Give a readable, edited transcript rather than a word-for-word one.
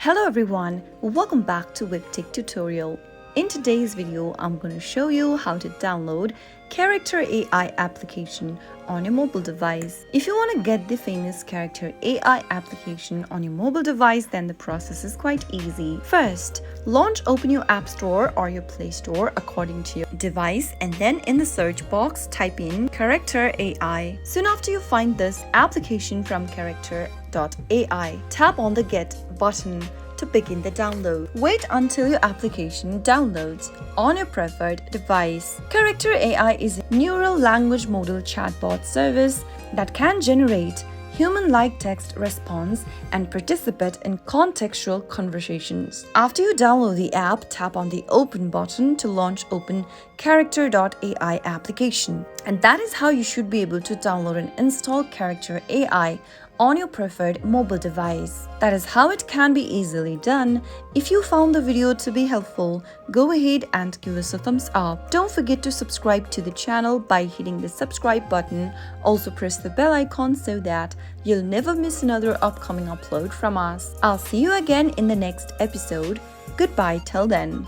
Hello everyone, welcome back to Webtech Tutorial. In today's video, I'm going to show you how to download Character AI application on your mobile device. If you want to get the famous Character AI application on your mobile device, then the process is quite easy. First, open your App Store or your Play Store according to your device, and then in the search box, type in Character AI. Soon after you find this application from Character.ai, tap on the Get button to begin the download. Wait until your application downloads on your preferred device. Character AI is a neural language model chatbot service that can generate human-like text response and participate in contextual conversations. After you download the app, tap on the Open button to launch Open Character.ai application. And that is how you should be able to download and install Character AI on your preferred mobile device. That is how it can be easily done. If you found the video to be helpful, go ahead and give us a thumbs up. Don't forget to subscribe to the channel by hitting the subscribe button. Also press the bell icon so that you'll never miss another upcoming upload from us. I'll see you again in the next episode. Goodbye till then.